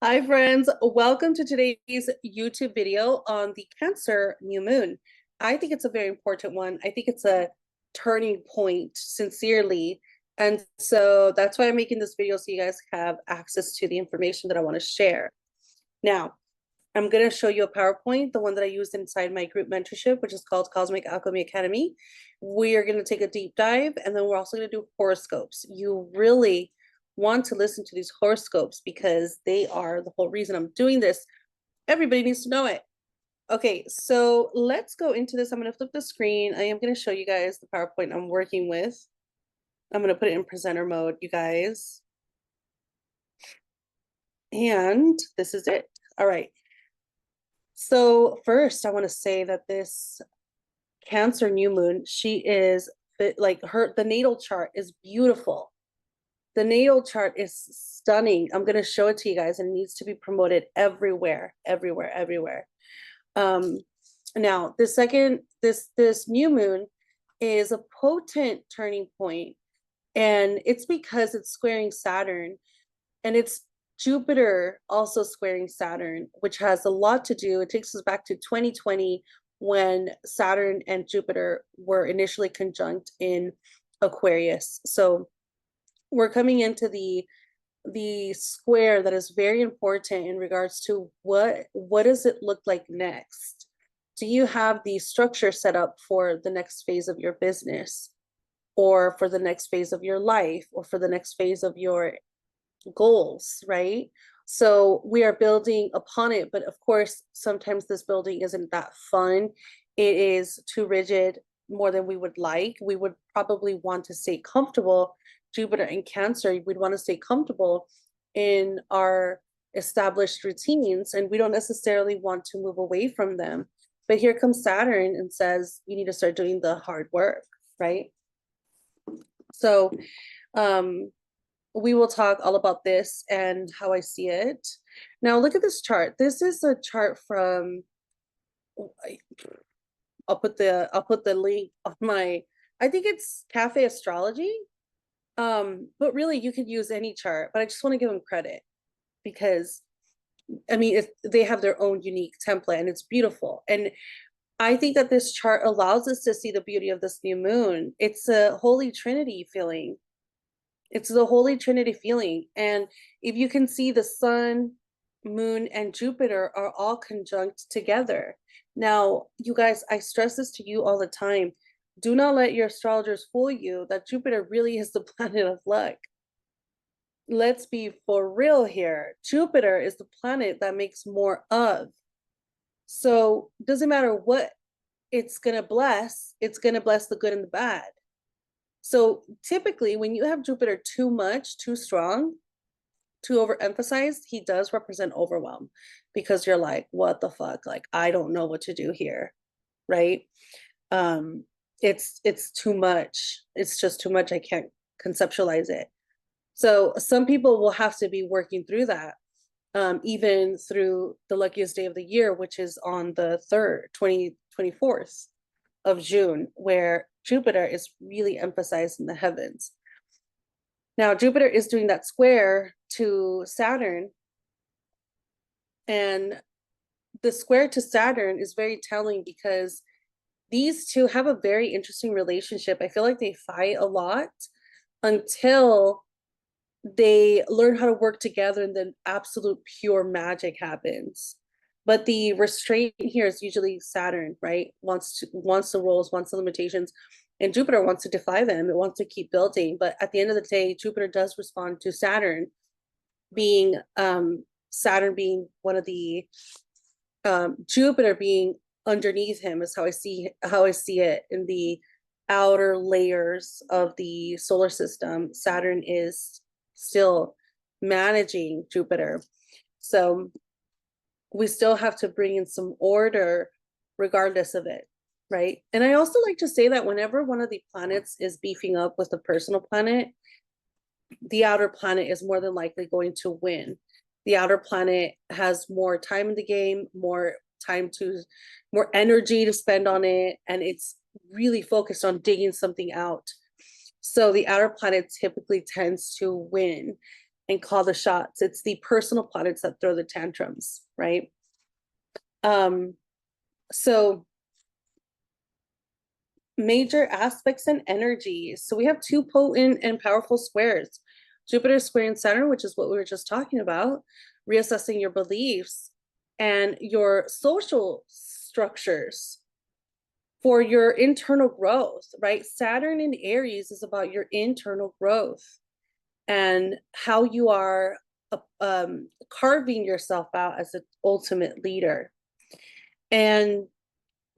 Hi friends, welcome to today's YouTube video on the Cancer new moon. I think it's a very important one. I think it's a turning point, sincerely. And so that's why I'm making this video so you guys have access to the information that I want to share. Now, I'm going to show you a PowerPoint, the one that I used inside my group mentorship, which is called Cosmic Alchemy Academy. We are going to take a deep dive, and then we're also going to do horoscopes. You really want to listen to these horoscopes because they are the whole reason I'm doing this. Everybody needs to know it. Okay, so let's go into this. I'm going to flip the screen. I am going to show you guys the PowerPoint I'm working with. I'm going to put it in presenter mode, you guys. And this is it. All right. So first, I want to say that this Cancer new moon, she is like the natal chart is beautiful. The natal chart is stunning. I'm going to show it to you guys, and it needs to be promoted everywhere, everywhere, everywhere. Now this new moon is a potent turning point, and it's because it's squaring Saturn, and it's Jupiter also squaring Saturn, which has a lot to do. It takes us back to 2020 when Saturn and Jupiter were initially conjunct in Aquarius. So we're coming into the square that is very important in regards to what does it look like next? Do you have the structure set up for the next phase of your business, or for the next phase of your life, or for the next phase of your goals, right? So we are building upon it, but of course, sometimes this building isn't that fun. It is too rigid, more than we would like. We would probably want to stay comfortable. Jupiter and Cancer, we'd want to stay comfortable in our established routines, and we don't necessarily want to move away from them. But here comes Saturn and says, you need to start doing the hard work, right? So, we will talk all about this and how I see it. Now, look at this chart. This is a chart from, I'll put the link on my, I think it's Cafe Astrology. But really you could use any chart, but I just want to give them credit because I mean, they have their own unique template, and it's beautiful. And I think that this chart allows us to see the beauty of this new moon. It's a Holy Trinity feeling. It's the Holy Trinity feeling. And if you can see, the sun, moon, and Jupiter are all conjunct together. Now, you guys, I stress this to you all the time. Do not let your astrologers fool you that Jupiter really is the planet of luck. Let's be for real here. Jupiter is the planet that makes more of. So it doesn't matter what it's going to bless the good and the bad. So typically, when you have Jupiter too much, too strong, too overemphasized, he does represent overwhelm, because you're like, what the fuck? Like, I don't know what to do here, right? It's too much. It's just too much. I can't conceptualize it. So some people will have to be working through that, even through the luckiest day of the year, which is on the 24th of June, where Jupiter is really emphasized in the heavens. Now, Jupiter is doing that square to Saturn, and the square to Saturn is very telling because these two have a very interesting relationship. I feel like they fight a lot until they learn how to work together, and then absolute pure magic happens. But the restraint here is usually Saturn, right? Wants the rules, wants the limitations, and Jupiter wants to defy them. It wants to keep building. But at the end of the day, Jupiter does respond to Saturn, being Saturn being one of the Jupiter being underneath him is how I see it in the outer layers of the solar system. Saturn is still managing Jupiter. So we still have to bring in some order regardless of it, right? And I also like to say that whenever one of the planets is beefing up with a personal planet, the outer planet is more than likely going to win. The outer planet has more time in the game, more energy to spend on it, and it's really focused on digging something out. So the outer planet typically tends to win. and call the shots. It's the personal planets that throw the tantrums, right? So major aspects and energies. So we have two potent and powerful squares. Jupiter squaring Saturn, which is what we were just talking about, reassessing your beliefs and your social structures for your internal growth, right? Saturn in Aries is about your internal growth and how you are carving yourself out as an ultimate leader. And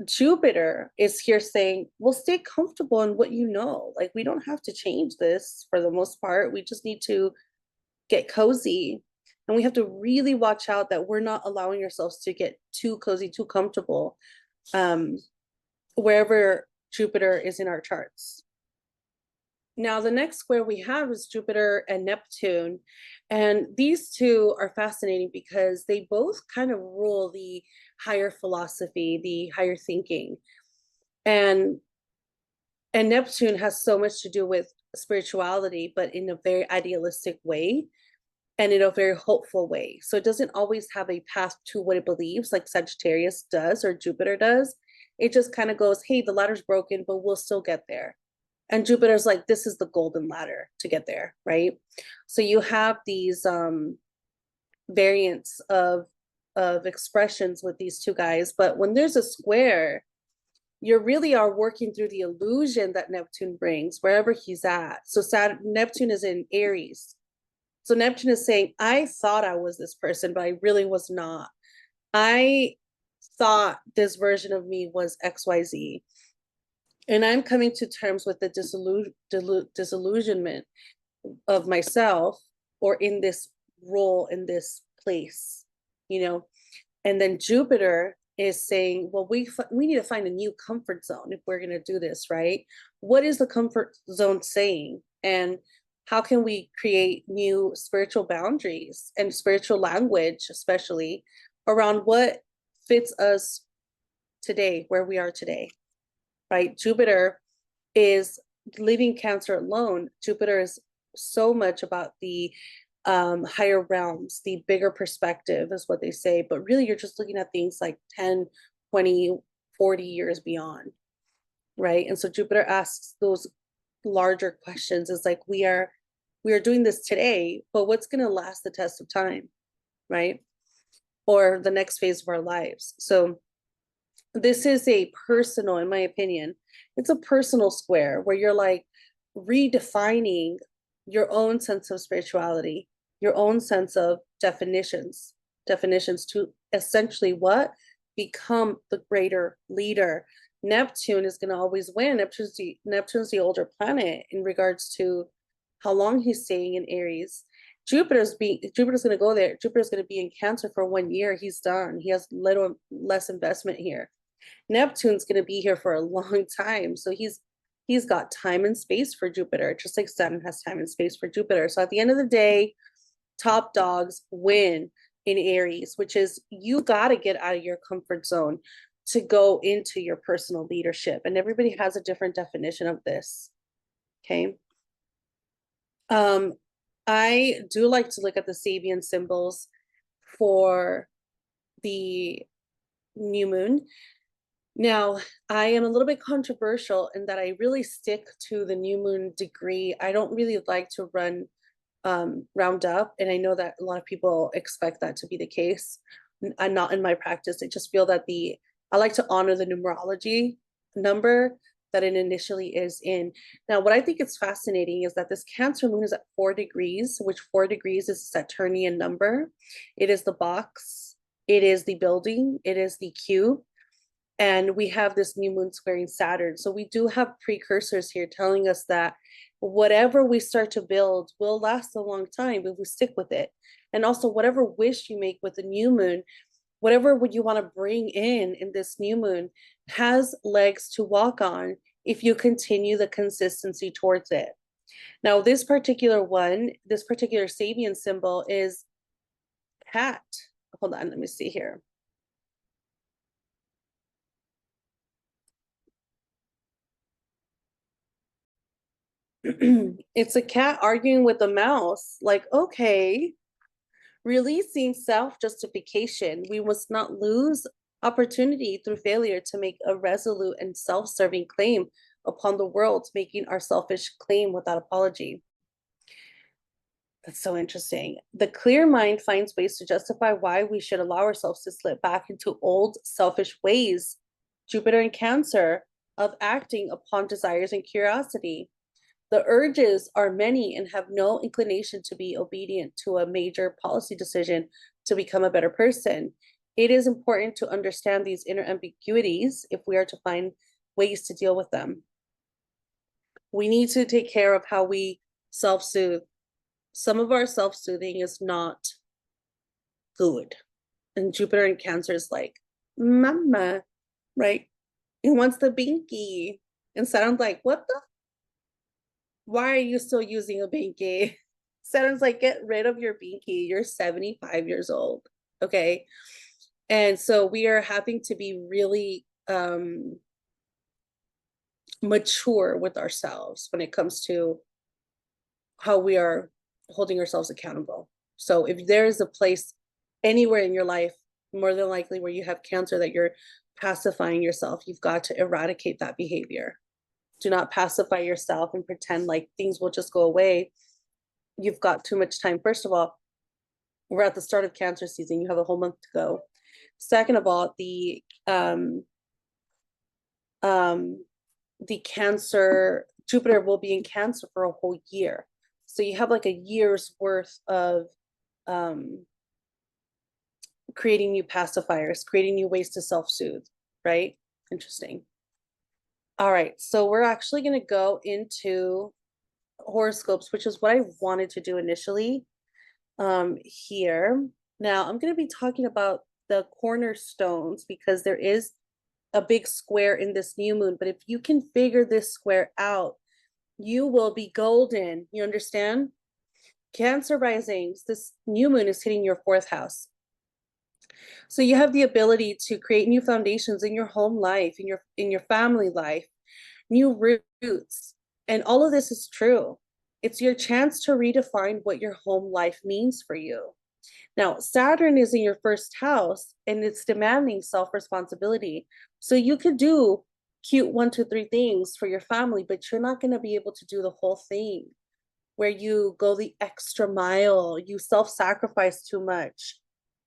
Jupiter is here saying, well, stay comfortable in what you know. Like, we don't have to change this for the most part. We just need to get cozy. And we have to really watch out that we're not allowing ourselves to get too cozy, too comfortable, wherever Jupiter is in our charts. Now, the next square we have is Jupiter and Neptune. And these two are fascinating because they both kind of rule the higher philosophy, the higher thinking. And Neptune has so much to do with spirituality, but in a very idealistic way and in a very hopeful way. So it doesn't always have a path to what it believes, like Sagittarius does or Jupiter does. It just kind of goes, hey, the ladder's broken, but we'll still get there. And Jupiter's like, this is the golden ladder to get there, right? So you have these variants of expressions with these two guys, but when there's a square, you really are working through the illusion that Neptune brings wherever he's at. So Neptune is in Aries. So Neptune is saying, I thought I was this person, but I really was not. I thought this version of me was XYZ. And I'm coming to terms with the disillusionment of myself or in this role, in this place, you know. And then Jupiter is saying, well, we need to find a new comfort zone if we're going to do this, right? What is the comfort zone saying? And how can we create new spiritual boundaries and spiritual language, especially around what fits us today, where we are today, right? Jupiter is leaving Cancer alone. Jupiter is so much about the higher realms, the bigger perspective is what they say, but really you're just looking at things like 10, 20, 40 years beyond, right? And so Jupiter asks those larger questions. Is like, we are doing this today, but what's going to last the test of time, right? Or the next phase of our lives. So this is a personal, in my opinion, it's a personal square where you're like redefining your own sense of spirituality, your own sense of definitions to essentially what? Become the greater leader. Neptune is going to always win. Neptune's the older planet in regards to how long he's staying in Aries. Jupiter's going to go there. Jupiter's going to be in Cancer for 1 year. He's done. He has little less investment here. Neptune's going to be here for a long time. So he's got time and space for Jupiter, just like Saturn has time and space for Jupiter. So at the end of the day, top dogs win in Aries, which is you got to get out of your comfort zone to go into your personal leadership. And everybody has a different definition of this. Okay. I do like to look at the Sabian symbols for the new moon. Now, I am a little bit controversial in that I really stick to the new moon degree. I don't really like to run round up, and I know that a lot of people expect that to be the case. I'm not in my practice. I just feel that I like to honor the numerology number that it initially is in. Now, what I think is fascinating is that this Cancer moon is at 4 degrees, which 4 degrees is a Saturnian number. It is the box, it is the building, it is the cube. And we have this new moon squaring Saturn. So we do have precursors here telling us that whatever we start to build will last a long time if we stick with it. And also whatever wish you make with the new moon, whatever you want to bring in this new moon has legs to walk on if you continue the consistency towards it. Now, this particular Sabian symbol is cat. Hold on, let me see here. It's a cat arguing with a mouse. Like, okay, releasing self-justification. We must not lose opportunity through failure to make a resolute and self-serving claim upon the world, making our selfish claim without apology. That's so interesting. The clear mind finds ways to justify why we should allow ourselves to slip back into old selfish ways. Jupiter in Cancer, of acting upon desires and curiosity. The urges are many and have no inclination to be obedient to a major policy decision to become a better person. It is important to understand these inner ambiguities if we are to find ways to deal with them. We need to take care of how we self-soothe. Some of our self-soothing is not good. And Jupiter in Cancer is like, mama, right? He wants the binky. And Saturn's like, what the? Why are you still using a binky? Saturn's like, get rid of your binky. You're 75 years old. Okay. And so we are having to be really mature with ourselves when it comes to how we are holding ourselves accountable. So if there is a place anywhere in your life, more than likely where you have Cancer, that you're pacifying yourself, you've got to eradicate that behavior. Do not pacify yourself and pretend like things will just go away. You've got too much time. First of all, we're at the start of Cancer season. You have a whole month to go. Second of all, the Cancer, Jupiter will be in Cancer for a whole year. So you have like a year's worth of creating new pacifiers, creating new ways to self-soothe, right? Interesting. All right, so we're actually going to go into horoscopes, which is what I wanted to do initially here. Now I'm going to be talking about the cornerstones because there is a big square in this new moon, but if you can figure this square out, you will be golden. You understand? Cancer risings, this new moon is hitting your 4th house. So you have the ability to create new foundations in your home life, in your family life, new roots. And all of this is true. It's your chance to redefine what your home life means for you. Now, Saturn is in your 1st house and it's demanding self-responsibility. So you could do cute 1, 2, 3 things for your family, but you're not going to be able to do the whole thing where you go the extra mile, you self-sacrifice too much.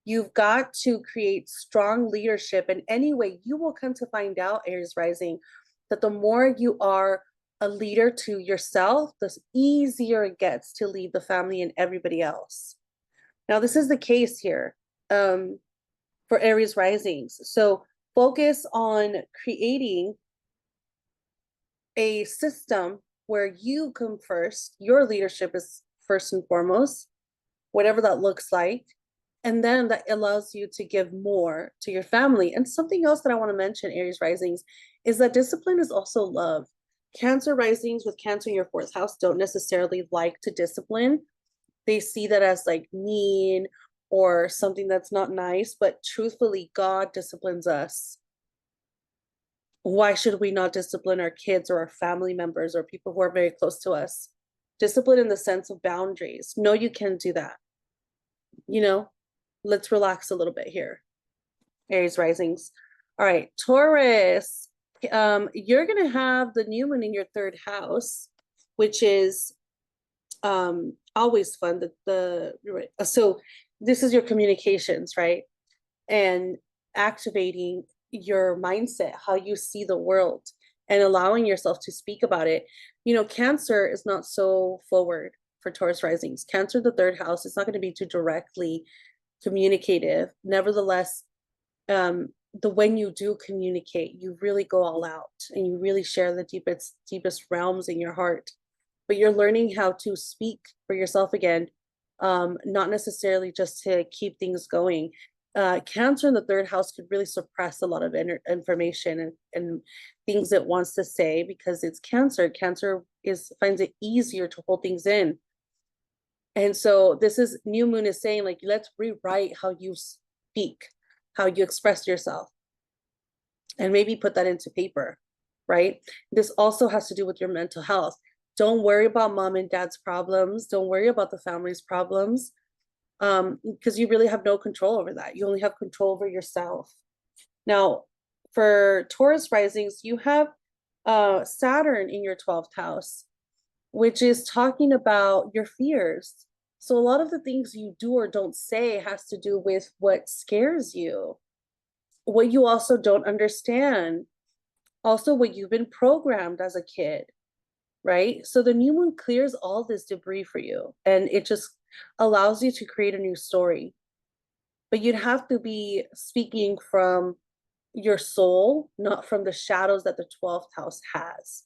You've got to create strong leadership. And anyway, you will come to find out, Aries rising, that the more you are a leader to yourself, the easier it gets to lead the family and everybody else. Now, this is the case here for Aries risings. So focus on creating a system where you come first. Your leadership is first and foremost, whatever that looks like. And then that allows you to give more to your family. And something else that I want to mention, Aries risings, is that discipline is also love. Cancer risings with Cancer in your 4th house don't necessarily like to discipline. They see that as like mean or something that's not nice, but truthfully, God disciplines us. Why should we not discipline our kids or our family members or people who are very close to us? Discipline in the sense of boundaries. No, you can't do that. You know, let's relax a little bit here. Aries risings. All right, Taurus. You're going to have the new moon in your 3rd house, which is always fun. So this is your communications, right? And activating your mindset, how you see the world, and allowing yourself to speak about it. You know, Cancer is not so forward for Taurus risings. Cancer, the 3rd house, is not going to be too directly communicative. Nevertheless, when you do communicate, you really go all out and you really share the deepest realms in your heart. But you're learning how to speak for yourself again, not necessarily just to keep things going. Cancer in the 3rd house could really suppress a lot of information and things it wants to say because it's Cancer. Cancer finds it easier to hold things in. And so this is new moon is saying, like, let's rewrite how you speak, how you express yourself, and maybe put that into paper, right? This also has to do with your mental health. Don't worry about mom and dad's problems. Don't worry about the family's problems. Because you really have no control over that. You only have control over yourself. Now, for Taurus risings, you have Saturn in your 12th house, which is talking about your fears. So a lot of the things you do or don't say has to do with what scares you, what you also don't understand, also what you've been programmed as a kid, right? So the new moon clears all this debris for you, and it just allows you to create a new story. But you'd have to be speaking from your soul, not from the shadows that the 12th house has.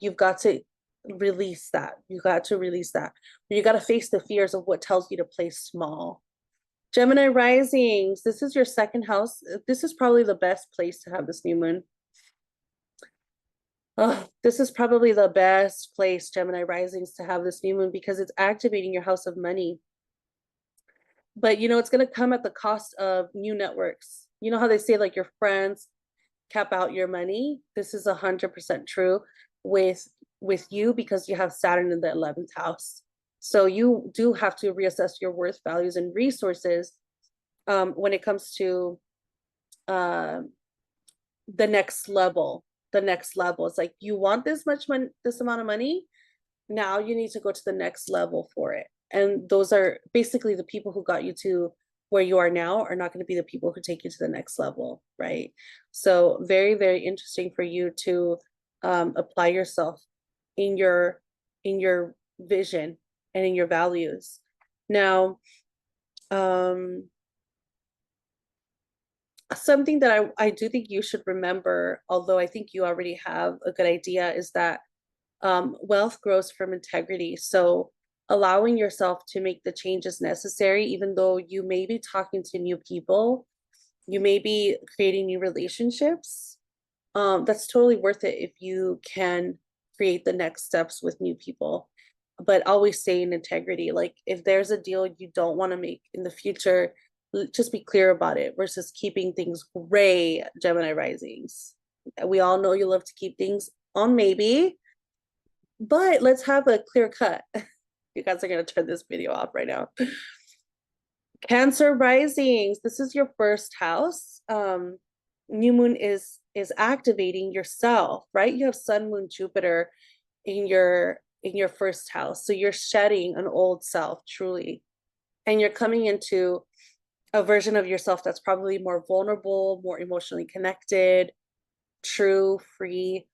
You've got to release that. You got to release that. You got to face the fears of what tells you to play small. Gemini risings, this is your second house. This is probably the best place to have this new moon. Oh, this is probably the best place, Gemini risings, to have this new moon because it's activating your house of money. But you know, it's going to come at the cost of new networks. You know how they say like your friends cap out your money? This is 100% true with you because you have Saturn in the 11th house. So you do have to reassess your worth, values, and resources when it comes to the next level. The next level. It's like you want this much money, this amount of money. Now you need to go to the next level for it. And those are basically the people who got you to where you are now are not going to be the people who take you to the next level, right? So very, very interesting for you to apply yourself in your vision and in your values. Now, something that I do think you should remember, although I think you already have a good idea, is that wealth grows from integrity. So allowing yourself to make the changes necessary, even though you may be talking to new people, you may be creating new relationships, that's totally worth it if you can create the next steps with new people. But always stay in integrity. Like if there's a deal you don't want to make in the future, just be clear about it versus keeping things gray, Gemini risings. We all know you love to keep things on maybe, but let's have a clear cut. You guys are going to turn this video off right now. Cancer risings, this is your first house. New moon is activating yourself, right? You have Sun, Moon, Jupiter in your first house. So you're shedding an old self, truly. And you're coming into a version of yourself that's probably more vulnerable, more emotionally connected, true, free.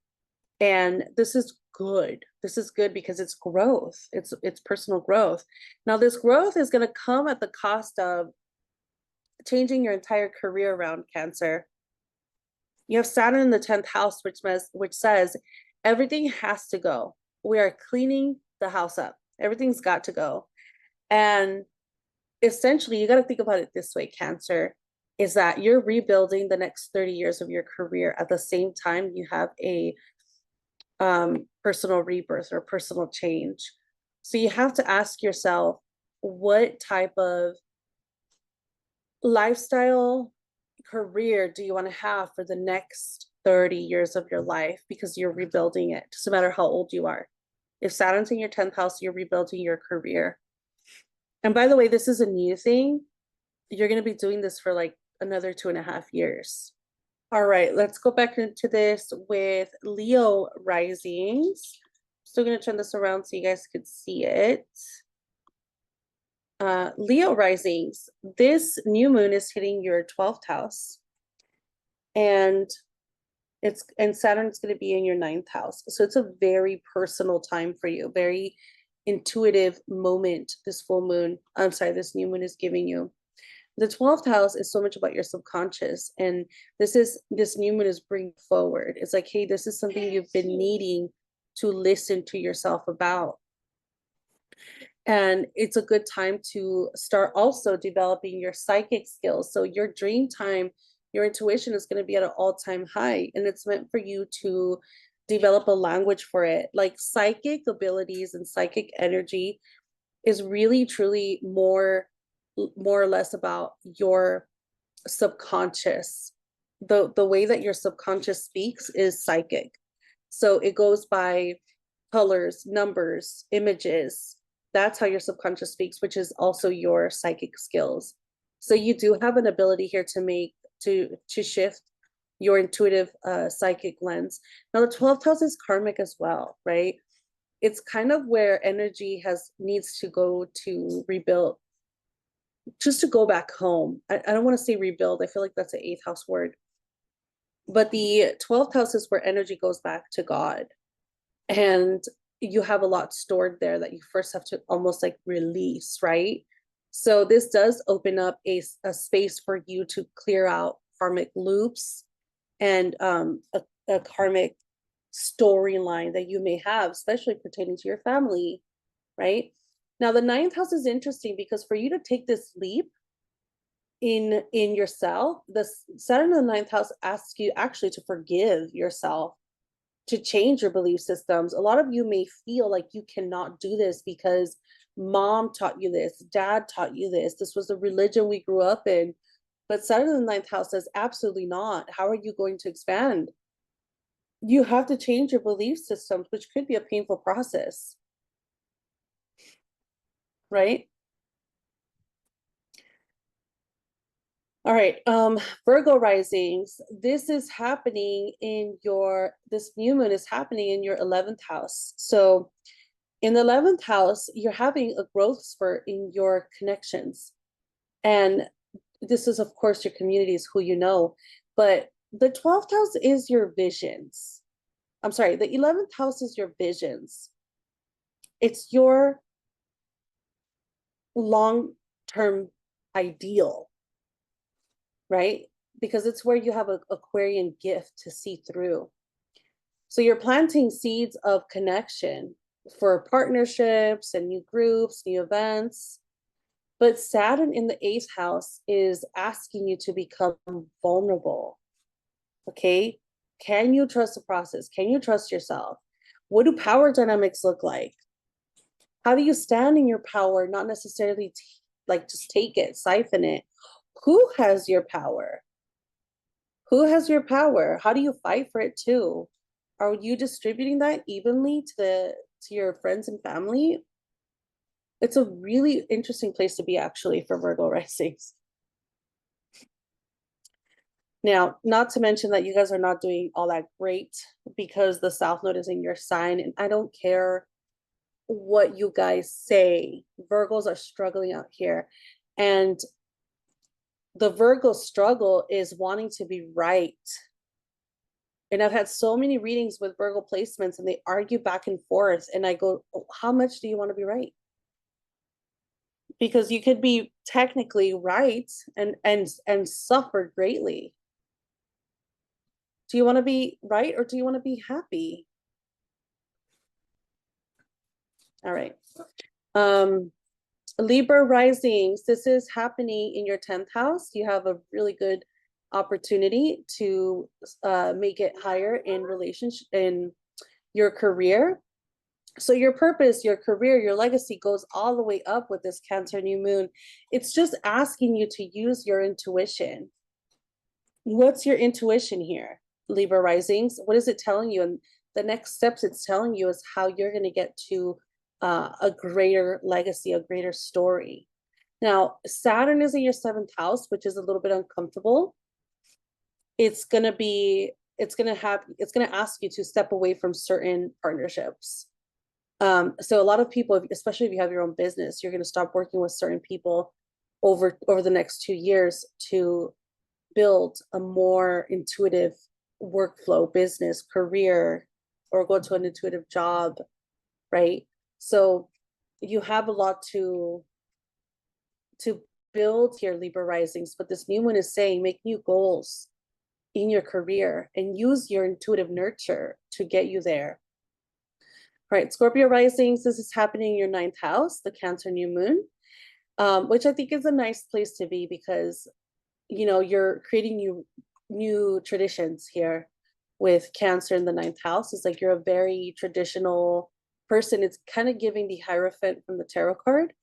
And this is good. This is good because it's growth. It's personal growth. Now, this growth is going to come at the cost of changing your entire career around, Cancer. You have Saturn in the 10th house, which says everything has to go. We are cleaning the house up. Everything's got to go. And essentially, you got to think about it this way, Cancer, is that you're rebuilding the next 30 years of your career. At the same time, you have a personal rebirth or personal change. So you have to ask yourself, what type of lifestyle, career do you want to have for the next 30 years of your life? Because you're rebuilding it, doesn't matter how old you are. If Saturn's in your 10th house, you're rebuilding your career. And by the way, this is a new thing. You're going to be doing this for like another 2.5 years. All right, let's go back into this with Leo risings. Still going to turn this around so you guys could see it. Leo risings, this new moon is hitting your 12th house. And Saturn's going to be in your 9th house. So it's a very personal time for you, very intuitive moment this this new moon is giving you. The 12th house is so much about your subconscious, and this new moon is bringing forward. It's like, hey, this is something you've been needing to listen to yourself about. And it's a good time to start also developing your psychic skills. So your dream time, your intuition is going to be at an all-time high, and it's meant for you to develop a language for it. Like psychic abilities and psychic energy is really, truly more or less about your subconscious. The way that your subconscious speaks is psychic. So it goes by colors, numbers, images. That's how your subconscious speaks, which is also your psychic skills. So you do have an ability here to make to shift your intuitive psychic lens. Now the 12th house is karmic as well, right? It's kind of where energy needs to go to rebuild, just to go back home. I don't want to say rebuild. I feel like that's an 8th house word. But the 12th house is where energy goes back to God. And you have a lot stored there that you first have to almost like release, right? So this does open up a space for you to clear out karmic loops and a karmic storyline that you may have, especially pertaining to your family, right? Now the 9th house is interesting because for you to take this leap in yourself, the Saturn in the 9th house asks you actually to forgive yourself, to change your belief systems. A lot of you may feel like you cannot do this because mom taught you this, dad taught you this was the religion we grew up in. But Saturn in the 9th house says absolutely not. How are you going to expand? You have to change your belief systems, which could be a painful process, right? All right, Virgo risings, this is happening in this new moon is happening in your 11th house. So in the 11th house, you're having a growth spurt in your connections. And this is, of course, your communities, who you know, but the 12th house is your visions. I'm sorry, the 11th house is your visions. It's your long-term ideal, right? Because it's where you have an Aquarian gift to see through. So you're planting seeds of connection for partnerships and new groups, new events. But Saturn in the 8th house is asking you to become vulnerable. Okay? Can you trust the process? Can you trust yourself? What do power dynamics look like? How do you stand in your power, not necessarily like just take it, siphon it? Who has your power? Who has your power? How do you fight for it too? Are you distributing that evenly to your friends and family? It's a really interesting place to be, actually, for Virgo risings. Now, not to mention that you guys are not doing all that great because the South Node is in your sign, and I don't care what you guys say. Virgos are struggling out here, and the Virgo struggle is wanting to be right. And I've had so many readings with Virgo placements, and they argue back and forth, and I go, oh, how much do you want to be right? Because you could be technically right and suffer greatly. Do you want to be right, or do you want to be happy? All right. Libra risings, this is happening in your 10th house. You have a really good opportunity to make it higher in relationship, in your career. So your purpose, your career, your legacy goes all the way up with this Cancer new moon. It's just asking you to use your intuition. What's your intuition here, Libra risings? What is it telling you? And the next steps it's telling you is how you're going to get to a greater legacy, a greater story. Now, Saturn is in your 7th house, which is a little bit uncomfortable. It's going to ask you to step away from certain partnerships. So a lot of people, especially if you have your own business, you're going to stop working with certain people over the next 2 years to build a more intuitive workflow, business, career, or go to an intuitive job, right? So you have a lot to build here, Libra risings, but this new one is saying make new goals in your career and use your intuitive nurture to get you there. All right, Scorpio risings, this is happening in your 9th house, the Cancer new moon, which I think is a nice place to be because, you know, you're creating new traditions here with Cancer in the 9th house. It's like you're a very traditional person. It's kind of giving the Hierophant from the tarot card.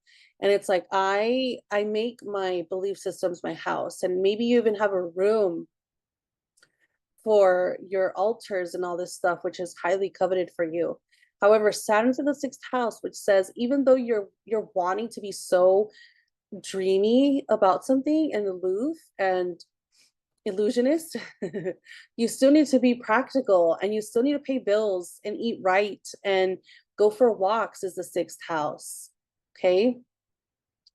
And it's like, I make my belief systems my house. And maybe you even have a room for your altars and all this stuff, which is highly coveted for you. However, Saturn's in the sixth house, which says even though you're wanting to be so dreamy about something and aloof and illusionist, you still need to be practical, and you still need to pay bills and eat right and go for walks is the sixth house. Okay.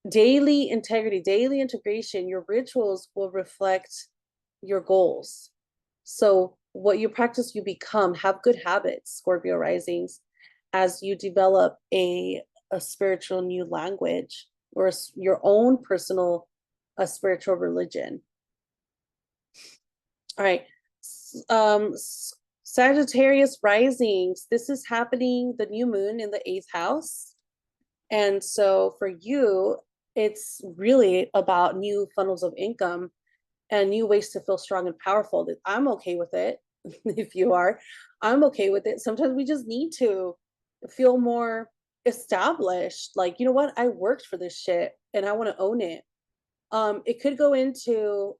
Daily integrity, daily integration, your rituals will reflect your goals. So what you practice, you become. Have good habits, Scorpio risings, as you develop a spiritual new language, or your own personal spiritual religion. All right. Um, Sagittarius risings. This is happening, the new moon in the eighth house. And so for you, it's really about new funnels of income and new ways to feel strong and powerful. I'm okay with it. If you are, I'm okay with it. Sometimes we just need to feel more established. Like, you know what? I worked for this shit and I want to own it. It could go into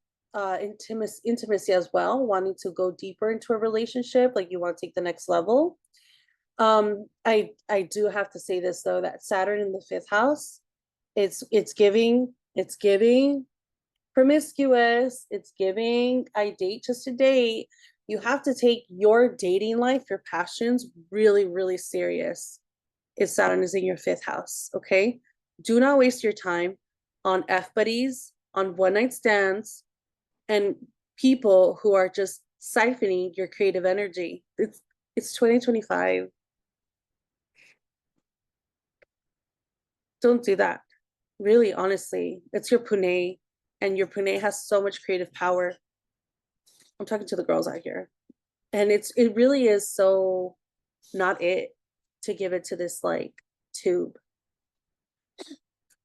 intimacy as well, wanting to go deeper into a relationship, like you want to take the next level. I do have to say this though, that Saturn in the fifth house, it's giving promiscuous, it's giving I date just to date. You have to take your dating life, your passions really, really serious if Saturn is in your fifth house. Okay. Do not waste your time on F buddies, on one night stands, and people who are just siphoning your creative energy. It's 2025. Don't do that. Really, honestly, it's your Pune, and your Pune has so much creative power. I'm talking to the girls out here. And it really is so not it to give it to this like tube.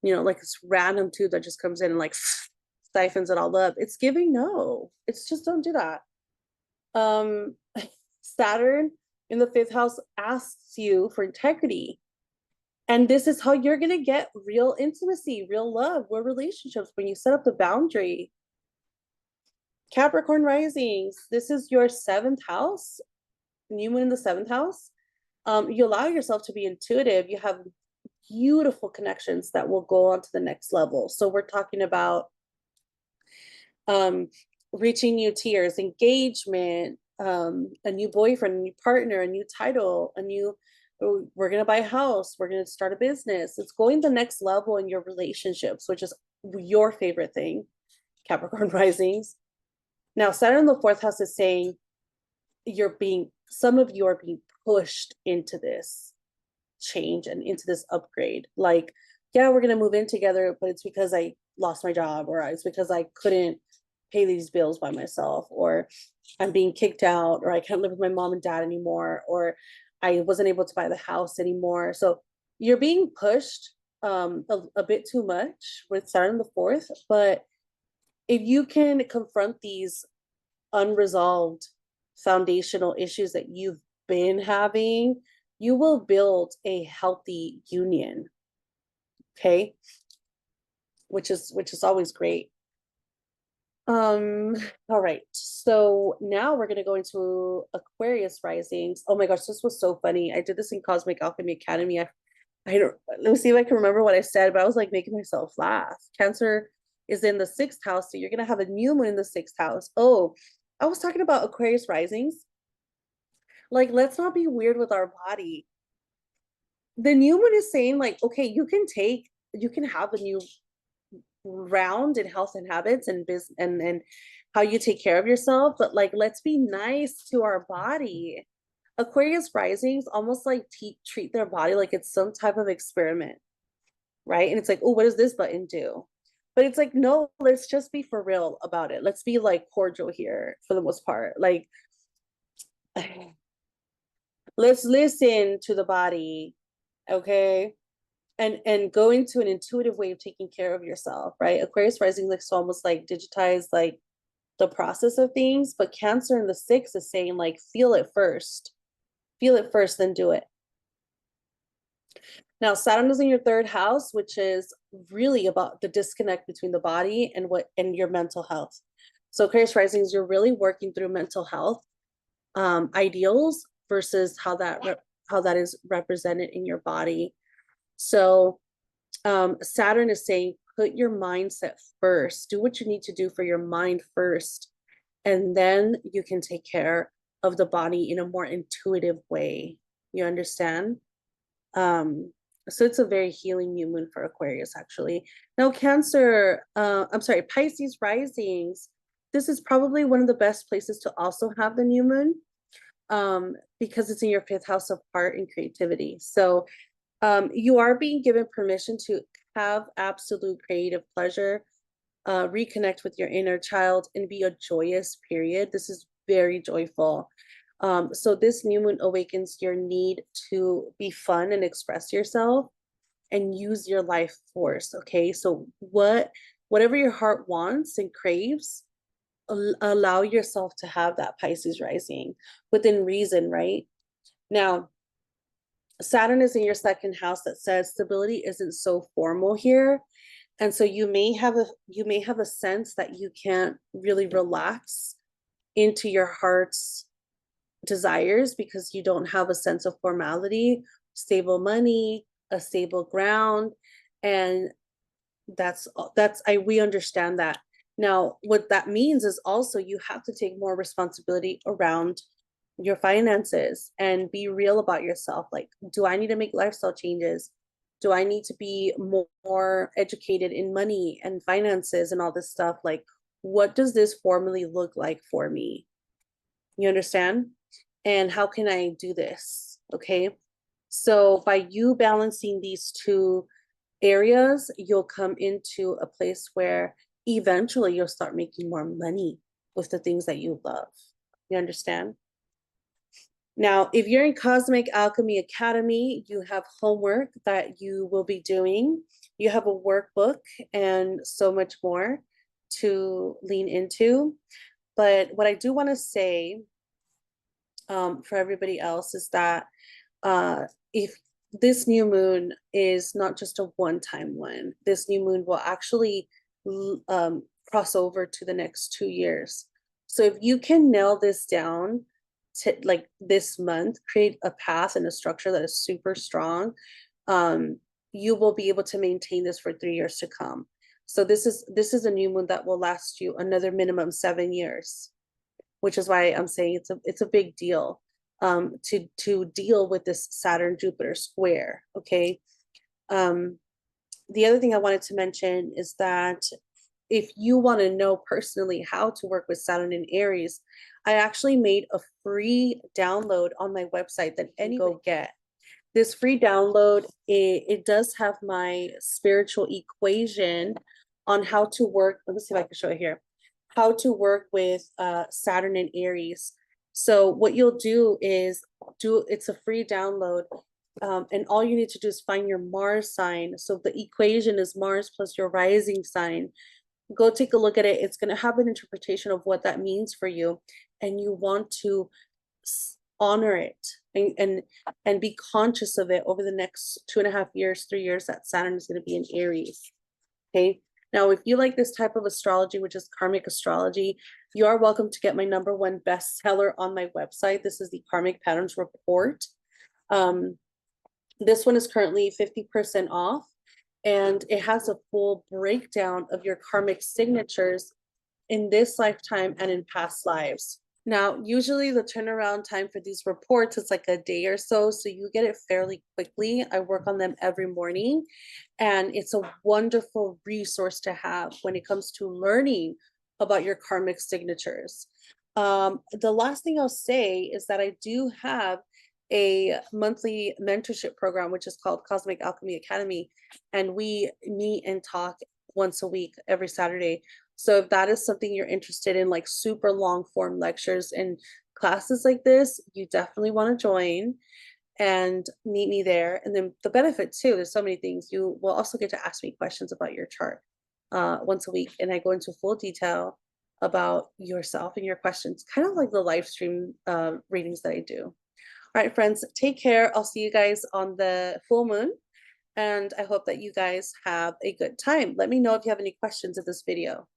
You know, like this random tube that just comes in and like siphons it all up. It's giving no. It's just don't do that. Saturn in the fifth house asks you for integrity. And this is how you're going to get real intimacy, real love, real relationships, when you set up the boundary. Capricorn risings, this is your seventh house, new moon in the seventh house. You allow yourself to be intuitive. You have beautiful connections that will go on to the next level. So we're talking about reaching new tiers, engagement, a new boyfriend, a new partner, a new title, we're going to buy a house, we're going to start a business. It's going the next level in your relationships, which is your favorite thing, Capricorn risings. Now, Saturn in the fourth house is saying some of you are being pushed into this change and into this upgrade. Like, yeah, we're going to move in together, but it's because I lost my job, or it's because I couldn't pay these bills by myself, or I'm being kicked out, or I can't live with my mom and dad anymore, or I wasn't able to buy the house anymore. So you're being pushed a bit too much with Saturn in the fourth. But if you can confront these unresolved foundational issues that you've been having, you will build a healthy union. Okay. Which is always great. All right. So now we're gonna go into Aquarius risings. Oh my gosh, this was so funny. I did this in Cosmic Alchemy Academy. I don't, let me see if I can remember what I said, but I was like making myself laugh. Cancer is in the sixth house, so you're gonna have a new moon in the sixth house. Oh, I was talking about Aquarius risings. Like, let's not be weird with our body. The new moon is saying, like, okay, you can have a new round in health and habits and business and how you take care of yourself, but like, let's be nice to our body. Aquarius risings almost like treat their body like it's some type of experiment, right? And it's like, oh, what does this button do? But it's like, no, let's just be for real about it. Let's be like cordial here for the most part. Like, let's listen to the body, okay? And go into an intuitive way of taking care of yourself, right? Aquarius rising looks so almost like digitize like the process of things, but Cancer in the sixth is saying like feel it first, then do it. Now Saturn is in your third house, which is really about the disconnect between the body and your mental health. So Aquarius risings, you're really working through mental health ideals versus how how that is represented in your body. So Saturn is saying, put your mindset first, do what you need to do for your mind first, and then you can take care of the body in a more intuitive way. You understand? So it's a very healing new moon for Aquarius, actually. Now, Cancer, I'm sorry, Pisces risings. This is probably one of the best places to also have the new moon, because it's in your 5th house of heart and creativity. So you are being given permission to have absolute creative pleasure, reconnect with your inner child, and be a joyous period. This is very joyful. So this new moon awakens your need to be fun and express yourself and use your life force. Okay, so whatever your heart wants and craves, allow yourself to have that, Pisces rising, within reason, right? Now, Saturn is in your 2nd house that says stability isn't so formal here. And so you may have a sense that you can't really relax into your heart's desires because you don't have a sense of formality, stable money, a stable ground. And we understand that. Now, what that means is also you have to take more responsibility around your finances and be real about yourself. Like, do I need to make lifestyle changes? Do I need to be more educated in money and finances and all this stuff? Like, what does this formally look like for me? You understand? And how can I do this? Okay. So by you balancing these two areas, you'll come into a place where eventually you'll start making more money with the things that you love. You understand? Now, if you're in Cosmic Alchemy Academy, you have homework that you will be doing. You have a workbook and so much more to lean into. But what I do want to say for everybody else is that if this new moon is not just a one-time one, this new moon will actually cross over to the next 2 years. So if you can nail this down to like this month, create a path and a structure that is super strong, you will be able to maintain this for 3 years to come. So this is a new moon that will last you another minimum 7 years, which is why I'm saying it's a big deal to deal with this Saturn Jupiter square. Okay. The other thing I wanted to mention is that if you want to know personally how to work with Saturn in Aries, I actually made a free download on my website that anyone can get. This free download, it does have my spiritual equation on how to work. Let me see if I can show it here. How to work with Saturn and Aries. So what you'll do is it's a free download. And all you need to do is find your Mars sign. So the equation is Mars plus your rising sign. Go take a look at it. It's going to have an interpretation of what that means for you. And you want to honor it and be conscious of it over the next 2.5 years, 3 years that Saturn is going to be in Aries. Okay. Now, if you like this type of astrology, which is karmic astrology, you are welcome to get my #1 bestseller on my website. This is the Karmic Patterns Report. This one is currently 50% off, and it has a full breakdown of your karmic signatures in this lifetime and in past lives. Now, usually the turnaround time for these reports is like a day or so you get it fairly quickly. I work on them every morning, and it's a wonderful resource to have when it comes to learning about your karmic signatures. The last thing I'll say is that I do have a monthly mentorship program, which is called Cosmic Alchemy Academy, and we meet and talk once a week, every Saturday. So if that is something you're interested in, like super long form lectures and classes like this, you definitely want to join and meet me there. And then the benefit too, there's so many things. You will also get to ask me questions about your chart once a week. And I go into full detail about yourself and your questions, kind of like the live stream readings that I do. All right, friends, take care. I'll see you guys on the full moon. And I hope that you guys have a good time. Let me know if you have any questions of this video.